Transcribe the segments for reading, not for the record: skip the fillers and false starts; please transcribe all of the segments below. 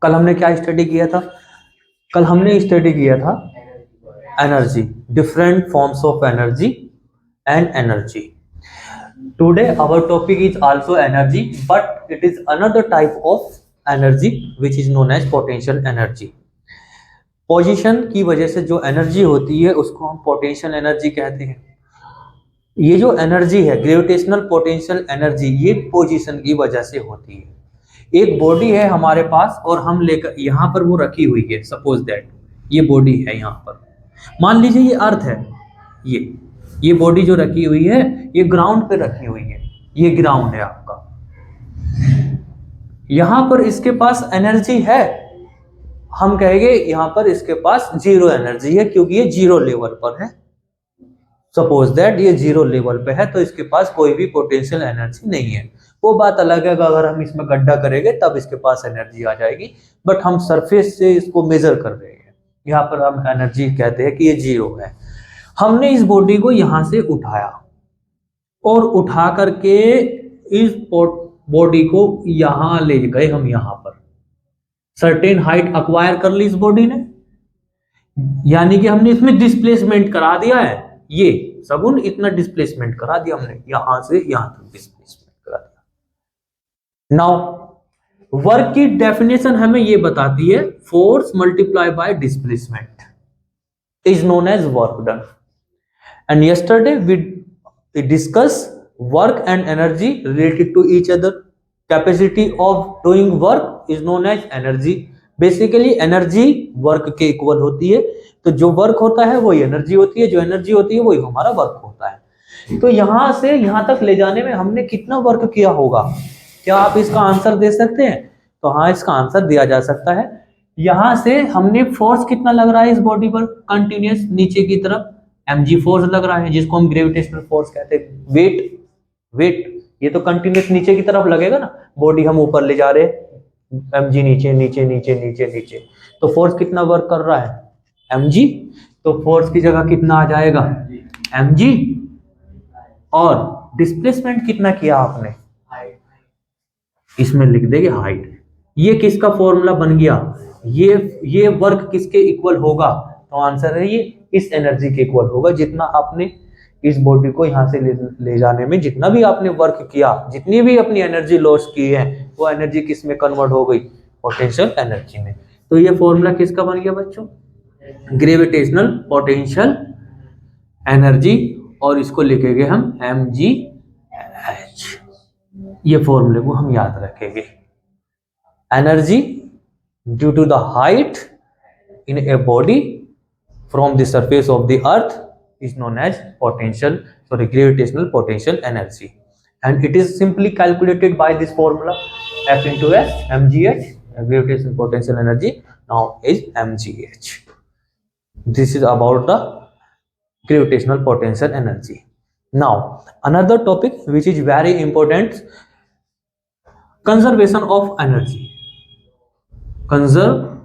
कल हमने क्या स्टडी किया था? कल हमने स्टडी किया था energy, different forms of energy and energy. Today our topic is also energy, but it is another type of energy which is known as potential energy. Position की वजह से जो एनर्जी होती है उसको हम पोटेंशियल एनर्जी कहते हैं. ये जो एनर्जी है, ग्रेविटेशनल पोटेंशियल एनर्जी, ये पोजीशन की वजह से होती है. एक बॉडी है हमारे पास और हम लेकर यहाँ पर वो रखी हुई है. सपोज दैट ये बॉडी है, यहाँ पर मान लीजिए ये अर्थ है. ये बॉडी जो रखी हुई है ये ग्राउंड पे रखी हुई है. ये ग्राउंड है आपका. यहाँ पर इसके पास एनर्जी है. हम कहेंगे यहाँ पर इसके पास जीरो एनर्जी है क्योंकि ये जीरो लेवल पर है. सपोज दैट ये जीरो लेवल पे है तो इसके पास कोई भी पोटेंशियल एनर्जी नहीं है. वो बात अलग है अगर हम इसमें गड्ढा करेंगे तब इसके पास एनर्जी आ जाएगी, बट हम सरफेस से इसको मेजर कर रहे हैं. यहाँ पर हम एनर्जी कहते हैं कि ये जीरो है. हमने इस बॉडी को यहाँ से उठाया और उठा करके इस बॉडी को यहाँ ले गए. हम यहाँ पर सर्टेन हाइट अक्वायर कर ली इस बॉडी ने, यानी कि हमने इसमें डिस्प्लेसमेंट करा दिया है. ये सगुन इतना डिस्प्लेसमेंट करा दिया हमने, यहां से यहां तक डिस्प्लेसमेंट करा दिया. नाउ वर्क की डेफिनेशन हमें ये बताती है, force multiply by displacement is known as work done. And yesterday we discuss work and energy related to each other. Capacity of doing work is known as energy. Basically energy work के equal होती है, तो जो work होता है वही energy होती है, जो एनर्जी होती है वही हमारा वर्क होता है. तो यहां से यहां तक ले जाने में हमने कितना वर्क किया होगा, क्या आप इसका आंसर दे सकते हैं? तो हाँ, इसका आंसर दिया जा सकता है. यहां से हमने फोर्स कितना लग रहा है इस बॉडी पर, कंटिन्यूस नीचे की तरफ mg फोर्स लग रहा है, जिसको हम ग्रेविटेशनल फोर्स कहते हैं. वेट ये तो कंटिन्यूस नीचे की तरफ लगेगा ना. बॉडी हम ऊपर ले जा रहे हैं, mg नीचे नीचे नीचे नीचे नीचे, तो फोर्स कितना वर्क कर रहा है? mg. तो फोर्स की जगह कितना आ जाएगा? mg. और डिस्प्लेसमेंट कितना किया आपने? इसमें लिख देंगे हाइट. ये किसका फॉर्मूला बन गया? ये वर्क किसके इक्वल होगा? तो आंसर है ये इस एनर्जी के इक्वल होगा. जितना आपने इस बॉडी को यहां से ले जाने में जितना भी आपने वर्क किया, जितनी भी अपनी एनर्जी लॉस की है, वो एनर्जी किस में कन्वर्ट हो गई? पोटेंशियल एनर्जी में. तो ये फॉर्मूला किसका बन गया बच्चों? Gravitational potential energy. और इसको लिखेंगे हम mgh. ये फॉर्मूले को हम याद रखेंगे. Energy due to the height in a body from the surface of the earth is known as gravitational potential energy, and it is simply calculated by this formula F into S mgh. Gravitational potential energy now is mgh. This is about the gravitational potential energy. Now another topic which is very important, conservation of energy. Conservation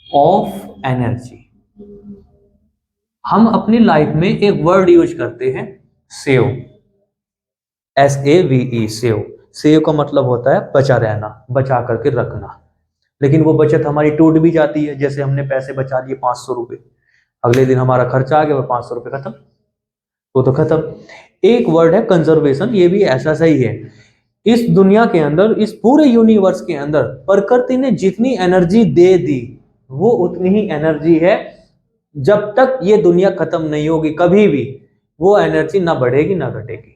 of energy. हम अपनी life में एक word use करते हैं, save. SAVE, save. Save का मतलब होता है बचा रहना, बचा करके रखना. लेकिन वो बचत हमारी टूट भी जाती है. जैसे हमने पैसे बचा लिए 500 रुपए, अगले दिन हमारा खर्चा आ गया, 500 रुपए खत्म, वो तो खत्म. एक वर्ड है कंजर्वेशन, ये भी ऐसा सही है. इस दुनिया के अंदर, इस पूरे यूनिवर्स के अंदर प्रकृति ने जितनी एनर्जी दे दी वो उतनी ही एनर्जी है. जब तक ये दुनिया खत्म नहीं होगी कभी भी वो एनर्जी ना बढ़ेगी ना घटेगी.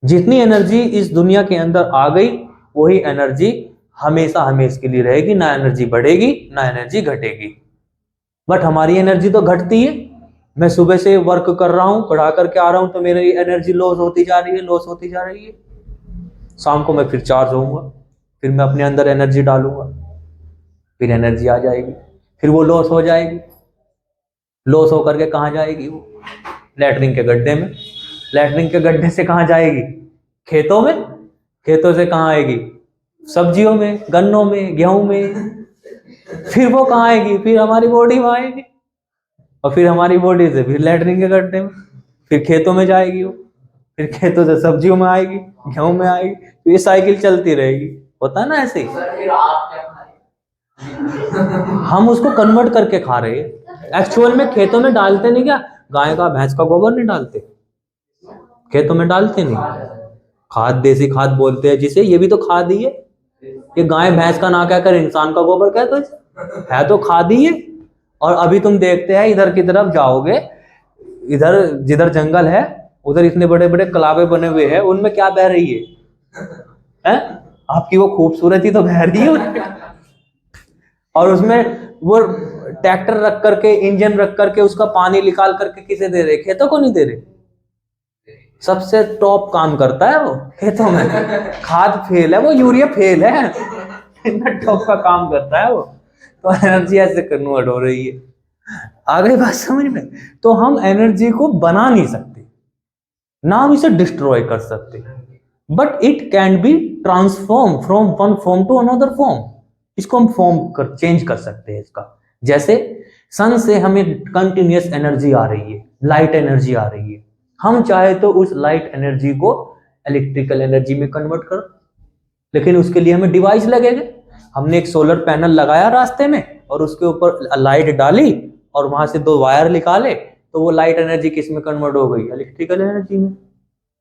जितनी एनर्जी इस दुनिया के अंदर आ गई वही एनर्जी हमेशा हमेशा के लिए रहेगी. ना एनर्जी बढ़ेगी ना एनर्जी घटेगी. बट हमारी एनर्जी तो घटती है. मैं सुबह से वर्क कर रहा हूं, पढ़ा करके आ रहा हूं, तो मेरी एनर्जी लॉस होती जा रही है, लॉस होती जा रही है. शाम को मैं फिर चार्ज होऊंगा, फिर मैं अपने अंदर एनर्जी डालूंगा, फिर एनर्जी आ जाएगी, फिर वो लॉस हो जाएगी. लॉस होकर के कहाँ जाएगी? वो लैटरिन के गड्ढे में. लैटरिन के गड्ढे से कहाँ जाएगी? खेतों में. खेतों से कहाँ आएगी? सब्जियों में, गन्नों में, गेहूं में. फिर वो कहाँ आएगी? फिर हमारी बॉडी में आएगी, और फिर हमारी बॉडी से फिर लैटरिन के गड्ढे में, फिर खेतों में जाएगी वो. फिर खेतों से सब्जियों में आएगी, गेहूं में आएगी, तो ये साइकिल चलती रहेगी। होता है ना ऐसे ही। हम उसको कन्वर्ट करके खा रहे हैं। एक्चुअल में खेतों में डालते नहीं क्या, गाय का भैंस का गोबर नहीं डालते खेतों में, डालते नहीं। खाद, देसी खाद बोलते हैं जिसे, ये भी तो खाद ही है। ये गाय भैंस का ना कहकर इंसान का गोबर कहते है तो खाद ही है। और अभी तुम देखते हैं इधर की तरफ जाओगे, इधर जिधर जंगल है उधर इतने बड़े बड़े कलावे बने हुए हैं, उनमें क्या बह रही है? आपकी वो खूबसूरती तो बह रही है। और उसमें वो ट्रैक्टर रख करके, इंजन रख करके उसका पानी निकाल करके किसे दे रहे? खेतों को नहीं दे रहे। सबसे टॉप काम करता है वो खेतों में। खाद फेल है वो, यूरिया फेल है, इतना टॉप का काम करता है वो। तो एनर्जी ऐसे कन्वर्ट हो रही है। आ गई बात समझ में? तो हम एनर्जी को बना नहीं सकते, ना हम इसे डिस्ट्रॉय कर सकते, but it can be transform from one form to another form. इसको हम फॉर्म कर, चेंज कर सकते हैं इसका। जैसे सन से हमें कंटिन्यूअस एनर्जी आ रही है, लाइट एनर्जी आ रही है, हम चाहे तो उस लाइट एनर्जी को इलेक्ट्रिकल एनर्जी में कन्वर्ट कर, लेकिन उसके लिए हमें डिवाइस लगेगा। हमने एक सोलर पैनल लगाया रास्ते में और उसके ऊपर लाइट डाली और वहां से 2 वायर निकाले, तो वो लाइट एनर्जी किस में कन्वर्ट हो गई? इलेक्ट्रिकल एनर्जी में।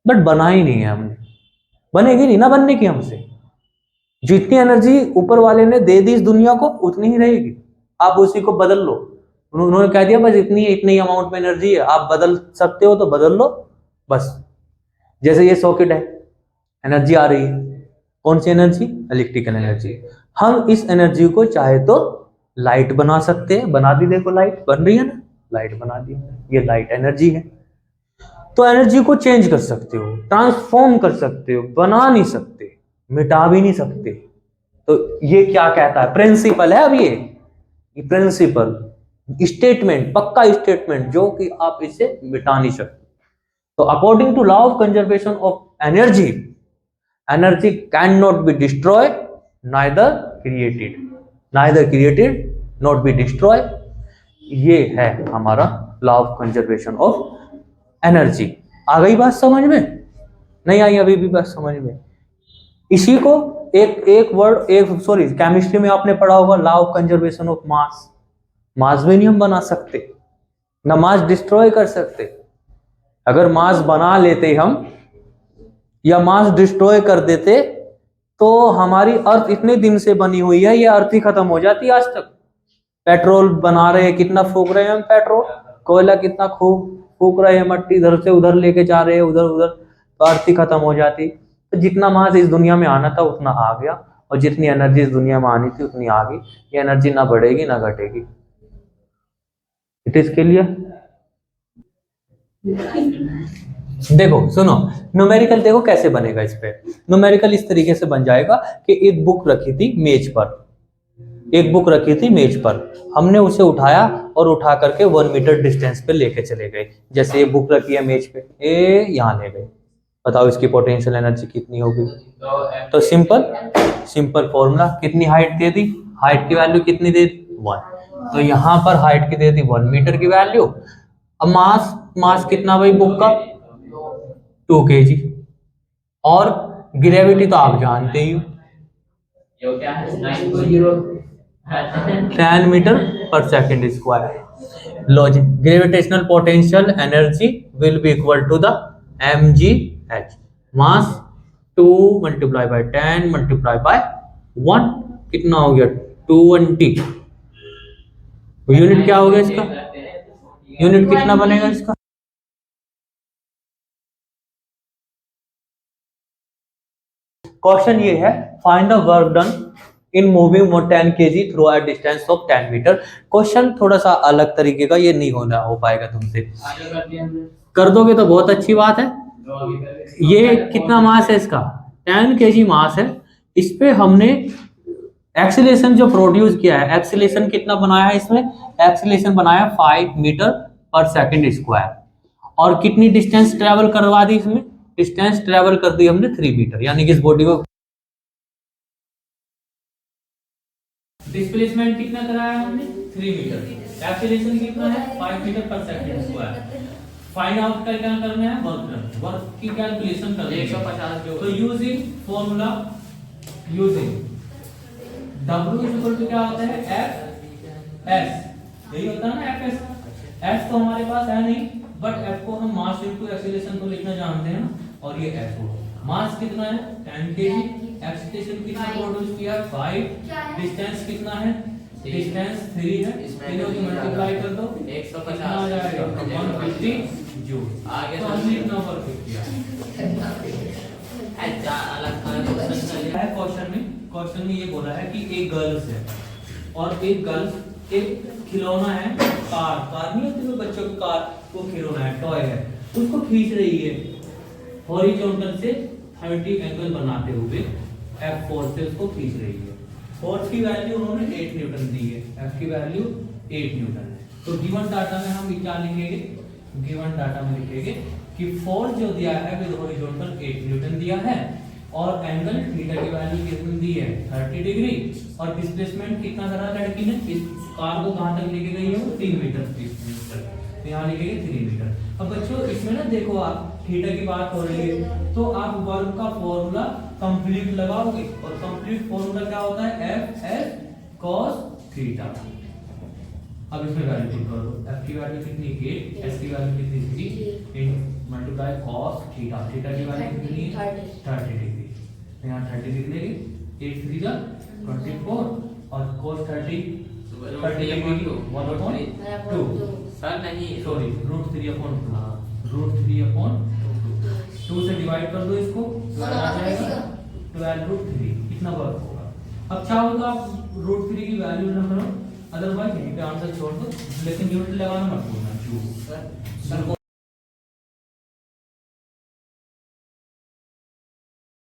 बट बना ही नहीं है हमने, बनेगी नहीं ना बनने की हमसे। जितनी एनर्जी ऊपर वाले ने दे दी इस दुनिया को उतनी ही रहेगी, आप उसी को बदल लो। उन्होंने कह दिया बस इतनी इतनी अमाउंट में एनर्जी है, आप बदल सकते हो तो बदल लो बस। जैसे ये सॉकेट है, एनर्जी आ रही है, कौन सी एनर्जी? Electrical energy. हम इस एनर्जी को चाहे तो लाइट बना सकते हैं, बना दी, देखो लाइट बन रही है ना, लाइट बना दी, ये लाइट एनर्जी है। तो एनर्जी को चेंज कर सकते हो, ट्रांसफॉर्म कर सकते हो, बना नहीं सकते, मिटा भी नहीं सकते। तो ये क्या कहता है? प्रिंसिपल है अब ये प्रिंसिपल, स्टेटमेंट, पक्का स्टेटमेंट, जो कि आप इसे मिटा नहीं सकते। तो according to law of conservation of energy, energy can not be destroy neither created, neither created not be destroy. ये है हमारा law of conservation of energy. आ गई बात समझ में? नहीं आई अभी भी बात समझ में? इसी को एक वर्ड, सॉरी, केमिस्ट्री में आपने पढ़ा होगा law of conservation of mass. Mass भी नहीं हम बना सकते, ना मास डिस्ट्रॉय कर सकते। अगर मास बना लेते हम या मास डिस्ट्रॉय कर देते तो हमारी अर्थ इतने दिन से बनी हुई है, ये अर्थ ही खत्म हो जाती आज तक। पेट्रोल बना रहे हैं, कितना फूक रहे हैं हम पेट्रोल, कोयला कितना फूक रहे हैं, मट्टी इधर से उधर लेके जा रहे हैं, उधर उधर, तो अर्थ ही खत्म हो जाती। तो जितना मास इस दुनिया में आना था उतना आ गया, और जितनी एनर्जी इस दुनिया में आनी थी उतनी आ गई। ये एनर्जी ना बढ़ेगी ना घटेगी। It is clear? देखो सुनो, न्यूमेरिकल देखो कैसे बनेगा। इस पे न्यूमेरिकल इस तरीके से बन जाएगा कि एक बुक रखी थी मेज पर, एक बुक रखी थी मेज पर, हमने उसे उठाया और उठा करके 1 मीटर डिस्टेंस पे लेके चले गए। जैसे ये बुक रखी है मेज पे, ये यहाँ ले गए, बताओ इसकी पोटेंशियल एनर्जी कितनी होगी? तो सिंपल फॉर्मूला, कितनी हाइट दे दी? हाइट की वैल्यू कितनी दे दी? 1। तो यहाँ पर हाइट की दे दी 1 मीटर की वैल्यू। अब मास कितना भाई बुक का? 2 kg। और ग्रेविटी तो आप जानते ही हो, 10 metre per second square. Logic, gravitational potential energy will be equal to the mgh, mass 2 multiply by 10 multiply by 1, कितना हो गया? 220। यूनिट क्या हो गया इसका? यूनिट कितना बनेगा इसका? क्वेश्चन ये है, find the work done in moving 10 kg through a distance of 10 metre. Question थोड़ा सा अलग तरीके का, ये नहीं हो पाएगा तुमसे। कर दोगे तो बहुत अच्छी बात है। ये कितना मास है इसका? 10 kg मास है। इस पे हमने एक्सीलरेशन जो प्रोड्यूस किया है, एक्सीलरेशन कितना बनाया है इसमें? एक्सीलरेशन बनाया 5 मीटर पर सेकेंड स्क्वायर। और कितनी डिस्टेंस ट्रेवल करवा दी इसमें? डिस्टेंस ट्रेवल कर दी हमने 3 मीटर, यानी कि इस बॉडी को डिस्प्लेसमेंट कितना कराया हमने? 3 मीटर। एक्सीलरेशन कितना है? 5 मीटर पर सेकंड स्क्वायर। फाइंड आउट का क्या करना है, वर्क की कैलकुलेशन करनी है 150 जो तो using formula using W equal to क्या होता है एफ एस, यही होता है ना एफ एस। एफ तो हमारे पास है नहीं बट एफ को हम मास इनटू एक्सीलरेशन को लिखना जानते हैं ना, और ये एफ हो मास कितना है 10 kg, एक्सीलरेशन कितना प्रोड्यूस किया 5, डिस्टेंस कितना है डिस्टेंस 3 है, तीनों को मल्टीप्लाई कर दो 150 आ जाएगा 150 जूल। आगे तो हमने इतना वर्क किया है। क्वेश्चन में ये बोला है कि एक गर्ल्स है और एक गर्ल्स एक खिलौना है, कार नहीं होती वो बच्चों की कार, वो खिलौना है टॉय है, उसको खींच रही है हॉरिजॉन्टल से 30 एंगल बनाते हुए F4 से उसको खींच रही है। फोर्स की वैल्यू उन्होंने 8 न्यूटन दी है, F की वैल्यू 8 न्यूटन है। तो गिवन डाटा में हम क्या लिखेंगे, गिवन डाटा में लिखेंगे कि फोर्स जो दिया है विद हॉरिजॉन्टल 8 न्यूटन दिया है और एंगल थीटा की वैल्यू कितनी दी है 30 डिग्री, और डिस्प्लेसमेंट कितना करा लड़की ने, इस कार को कहां तक लेके गई है वो 3 मीटर तो यहाँ लिखेंगे 3 मीटर। अब बच्चों इसमें ना देखो आप थीटा की बात हो रही है तो आप वर्क का फॉर्मूला कंप्लीट लगाओगे और कंप्लीट फॉर्मूला क्या होता है एफ एस कॉस थीटा। अब इसमें वैल्यू पुट कर दो, एफ की वैल्यू कितनी 8, एस की वैल्यू कितनी 3 इन मल्टीप्लाई कॉस थीटा, थीटा की वैल्यू कितनी है 30 डिग्री, तो यहाँ 30 डिग्री लेंगे 8 3 जा 24 और cos 30 डिग्री 1/2 सर नहीं सॉरी √3/2 से डिवाइड कर दो इसको, आ जाएगा 12√3 कितना वर्क होगा। अब चाहो तो आप √3 की वैल्यू ना करो, अदरवाइज यहीं पे आंसर छोड़ दो, लेकिन यूनिट लगाना मत भूलना।